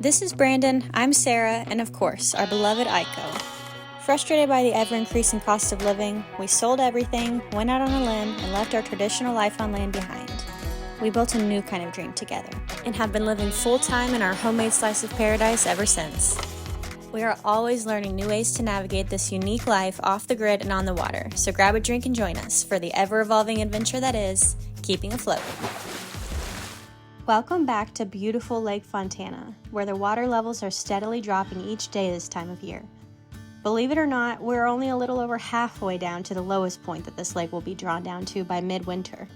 This is Brandon, I'm Sarah, and of course, our beloved Aiko. Frustrated by the ever-increasing cost of living, we sold everything, went out on a limb, and left our traditional life on land behind. We built a new kind of dream together, and have been living full-time in our homemade slice of paradise ever since. We are always learning new ways to navigate this unique life off the grid and on the water, so grab a drink and join us for the ever-evolving adventure that is keeping afloat. Welcome back to beautiful Lake Fontana, where the water levels are steadily dropping each day this time of year. Believe it or not, we're only a little over halfway down to the lowest point that this lake will be drawn down to by midwinter.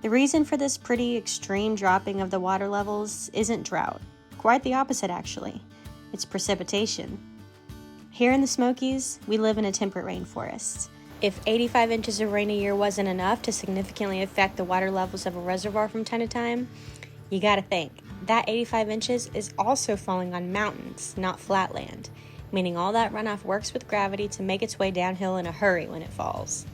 The reason for this pretty extreme dropping of the water levels isn't drought. Quite the opposite, actually. It's precipitation. Here in the Smokies, we live in a temperate rainforest. If 85 inches of rain a year wasn't enough to significantly affect the water levels of a reservoir from time to time, you gotta think, that 85 inches is also falling on mountains, not flat land, meaning all that runoff works with gravity to make its way downhill in a hurry when it falls.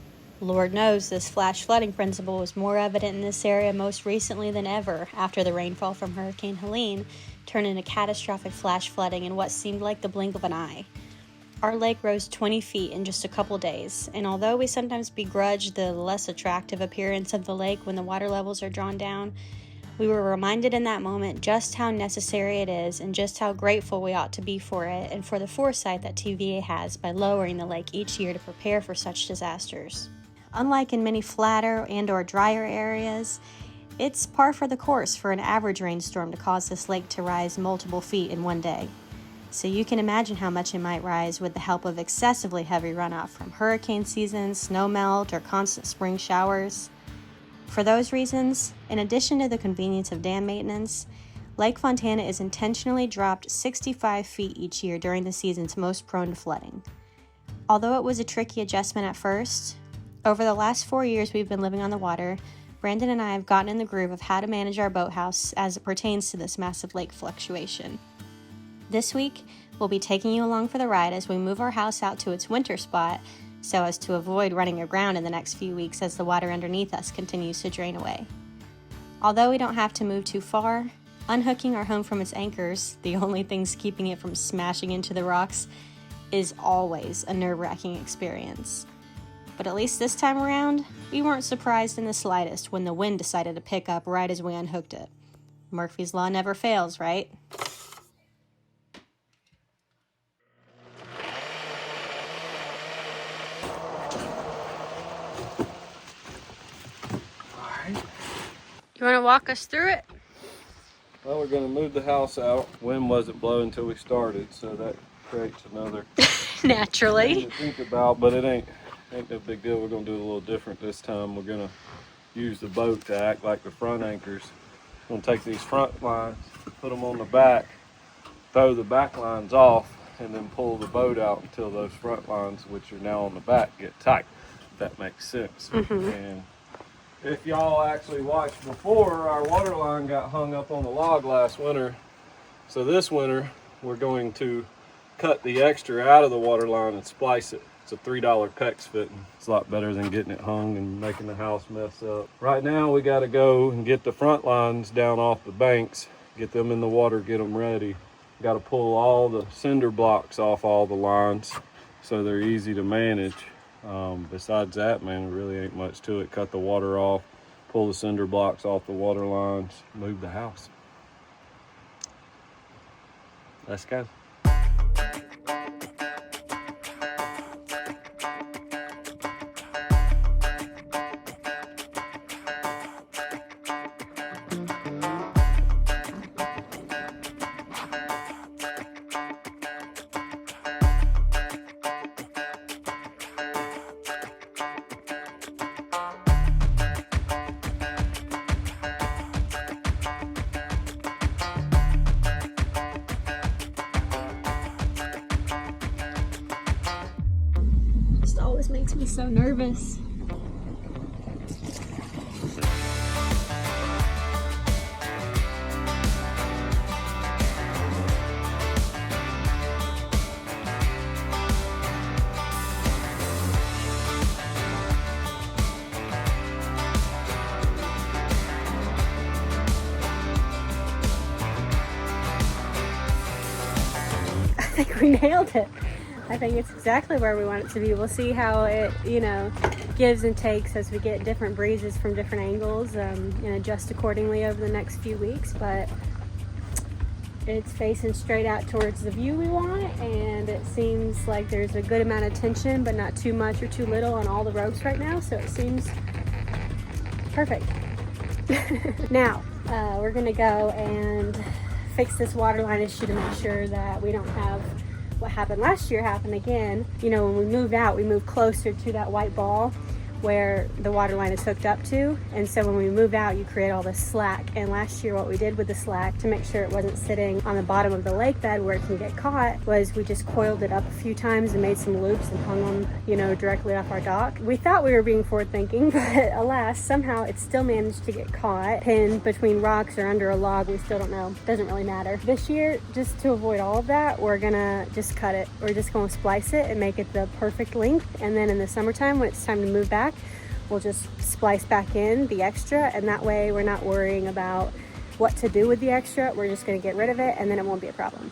Lord knows this flash flooding principle was more evident in this area most recently than ever after the rainfall from Hurricane Helene turned into catastrophic flash flooding in what seemed like the blink of an eye. Our lake rose 20 feet in just a couple days, and although we sometimes begrudge the less attractive appearance of the lake when the water levels are drawn down, we were reminded in that moment just how necessary it is and just how grateful we ought to be for it and for the foresight that TVA has by lowering the lake each year to prepare for such disasters. Unlike in many flatter and/or drier areas, it's par for the course for an average rainstorm to cause this lake to rise multiple feet in one day. So you can imagine how much it might rise with the help of excessively heavy runoff from hurricane season, snow melt, or constant spring showers. For those reasons, in addition to the convenience of dam maintenance, Lake Fontana is intentionally dropped 65 feet each year during the seasons most prone to flooding. Although it was a tricky adjustment at first, over the last 4 years we've been living on the water, Brandon and I have gotten in the groove of how to manage our boathouse as it pertains to this massive lake fluctuation. This week, we'll be taking you along for the ride as we move our house out to its winter spot so as to avoid running aground in the next few weeks as the water underneath us continues to drain away. Although we don't have to move too far, unhooking our home from its anchors, the only things keeping it from smashing into the rocks, is always a nerve-wracking experience. But at least this time around, we weren't surprised in the slightest when the wind decided to pick up right as we unhooked it. Murphy's Law never fails, right? You want to walk us through it? Well, we're going to move the house out. Wind wasn't blowing until we started, so that creates another Naturally thing to think about, but it ain't no big deal. We're going to do it a little different this time. We're going to use the boat to act like the front anchors. We're going to take these front lines, put them on the back, throw the back lines off, and then pull the boat out until those front lines, which are now on the back, get tight, if that makes sense. And if y'all actually watched before, our water line got hung up on the log last winter. So this winter, we're going to cut the extra out of the water line and splice it. It's a $3 PEX fitting. It's a lot better than getting it hung and making the house mess up. Right now, we got to go and get the front lines down off the banks, get them in the water, get them ready. Got to pull all the cinder blocks off all the lines so they're easy to manage. Besides that, man, there really ain't much to it. Cut the water off, pull the cinder blocks off the water lines, move the house. Let's go. always makes me so nervous. think we nailed it. I think it's exactly where we want it to be. We'll see how it, you know, gives and takes as we get different breezes from different angles, and adjust accordingly over the next few weeks. But it's facing straight out towards the view we want, and it seems like there's a good amount of tension, but not too much or too little on all the ropes right now, so it seems perfect. Now, we're gonna go and fix this water line issue to make sure that we don't have what happened last year happen again. You know, when we moved out, we moved closer to that white ball where the water line is hooked up to, and so when we move out, you create all this slack. And last year what we did with the slack to make sure it wasn't sitting on the bottom of the lake bed where it can get caught was we just coiled it up a few times and made some loops and hung them, you know, directly off our dock. We thought we were being forward thinking, but alas, somehow it still managed to get caught, pinned between rocks or under a log. We still don't know, doesn't really matter. This year, just to avoid all of that, we're gonna just cut it. We're just gonna splice it and make it the perfect length, and then in the summertime when it's time to move back, we'll just splice back in the extra, and that way we're not worrying about what to do with the extra. We're just going to get rid of it, and then it won't be a problem.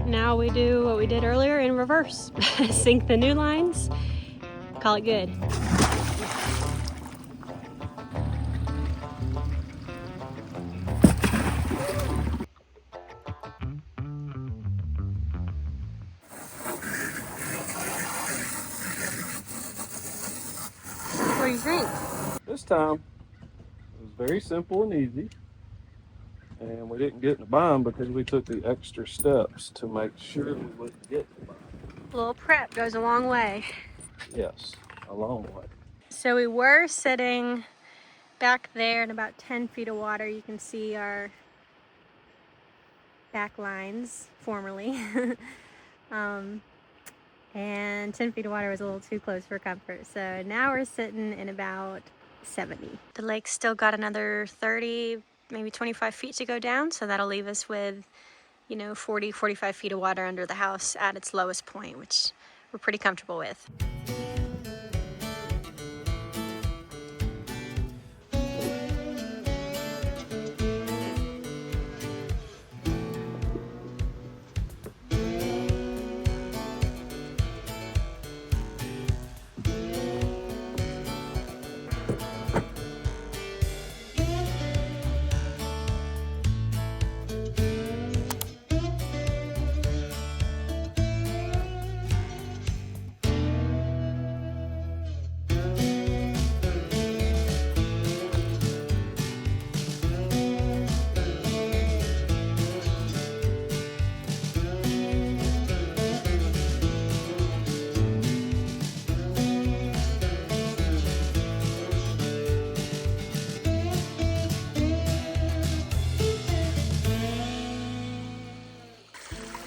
Now we do what we did earlier in reverse. Sink the new lines, call it good. What do you think? This time it was very simple and easy, and we didn't get in a bind because we took the extra steps to make sure we wouldn't get in a bind. A little prep goes a long way. Yes, a long way. So we were sitting back there in about 10 feet of water. You can see our back lines formerly. And 10 feet of water was a little too close for comfort. So now we're sitting in about 70. The lake's still got another 30, maybe 25 feet to go down. So that'll leave us with, 40, 45 feet of water under the house at its lowest point, which we're pretty comfortable with.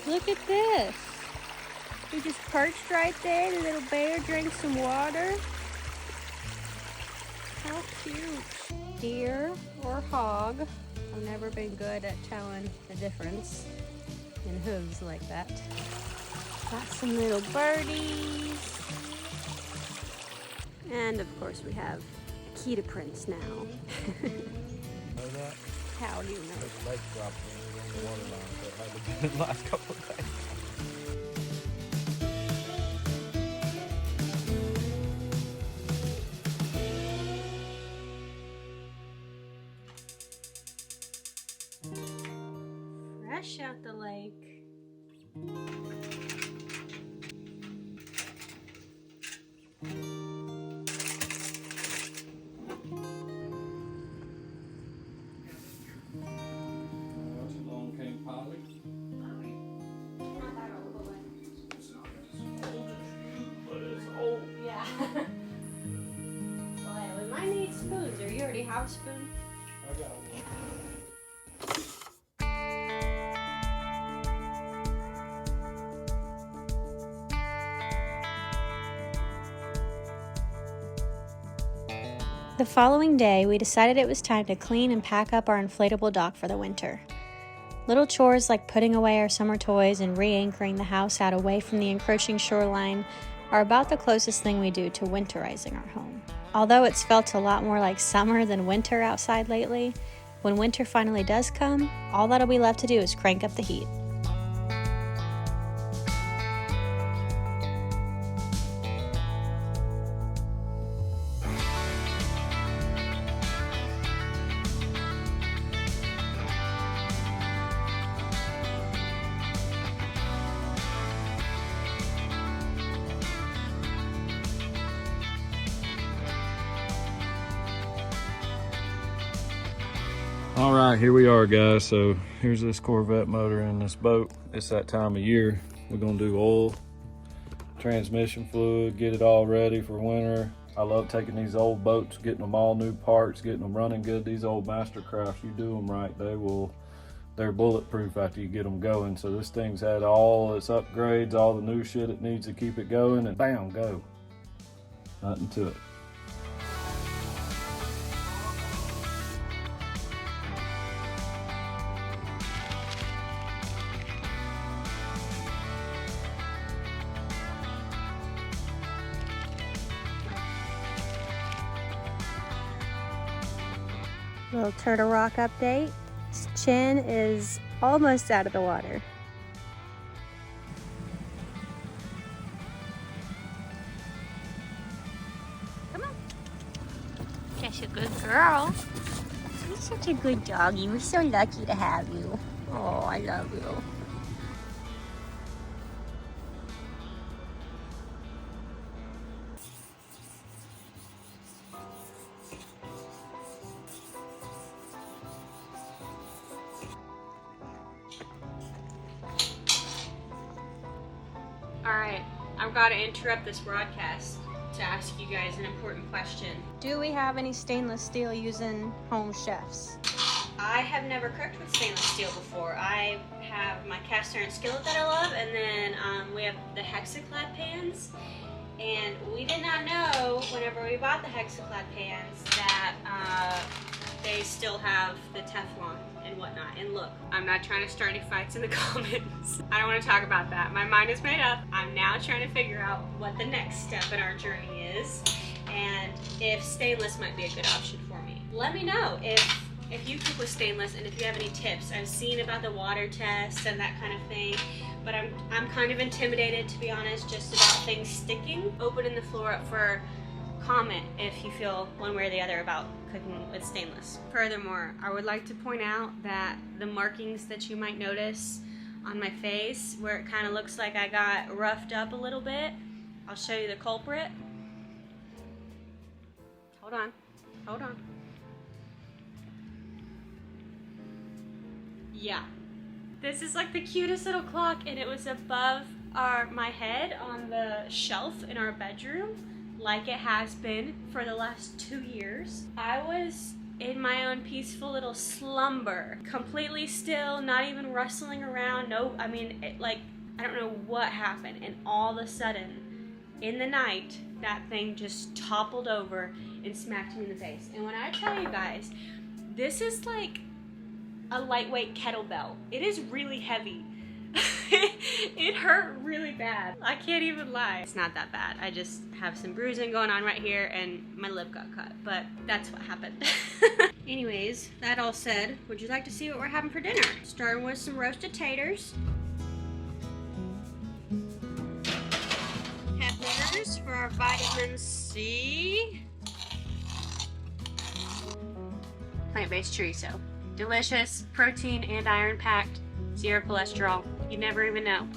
Look at this. We just perched right there. The little bear drank some water. How cute. Deer or hog. I've never been good at telling the difference in hooves like that. Got some little birdies. And of course we have cheetah prints now. Know that? How do you know? Those legs dropped when we were on the water line, so it had to be the last couple of days. Fresh out the lake. house spoon? I got one. The following day, we decided it was time to clean and pack up our inflatable dock for the winter. Little chores like putting away our summer toys and re-anchoring the house out away from the encroaching shoreline are about the closest thing we do to winterizing our home. Although it's felt a lot more like summer than winter outside lately, when winter finally does come, all that'll be left to do is crank up the heat. All right, here we are, guys. So here's this Corvette motor in this boat. It's that time of year. We're gonna do oil, transmission fluid, get it all ready for winter. I love taking these old boats, getting them all new parts, getting them running good. These old Mastercrafts, you do them right, they're bulletproof after you get them going. So this thing's had all its upgrades, all the new shit it needs to keep it going, and bam, go. Nothing to it. Little Turtle Rock update. His chin is almost out of the water. Come on. That's a good girl. You're such a good doggy. We're so lucky to have you. Oh, I love you. Alright, I've got to interrupt this broadcast to ask you guys an important question. Do we have any stainless steel using home chefs? I have never cooked with stainless steel before. I have my cast iron skillet that I love, and then we have the Hexaclad pans. And we did not know, whenever we bought the Hexaclad pans, that they still have the Teflon and whatnot. And look, I'm not trying to start any fights in the comments. I don't want to talk about that. My mind is made up. I'm now trying to figure out what the next step in our journey is, and if stainless might be a good option for me. Let me know if you cook with stainless and if you have any tips. I've seen about the water test and that kind of thing, but I'm kind of intimidated, to be honest, just about things sticking. Opening the floor up for comment if you feel one way or the other about cooking with stainless. Furthermore, I would like to point out that the markings that you might notice on my face, where it kind of looks like I got roughed up a little bit, I'll show you the culprit. Hold on. Yeah. This is like the cutest little clock, and it was above my head on the shelf in our bedroom, like it has been for the last 2 years. I was in my own peaceful little slumber, completely still, not even rustling around. No, I mean, I don't know what happened, and all of a sudden, in the night, that thing just toppled over and smacked me in the face. And when I tell you guys, this is like a lightweight kettlebell. It is really heavy. It hurt really bad. I can't even lie. It's not that bad. I just have some bruising going on right here and my lip got cut, but that's what happened. Anyways, that all said, would you like to see what we're having for dinner? Starting with some roasted taters. Peppers for our vitamin C. Plant-based chorizo. Delicious, protein and iron packed, zero cholesterol. You never even know.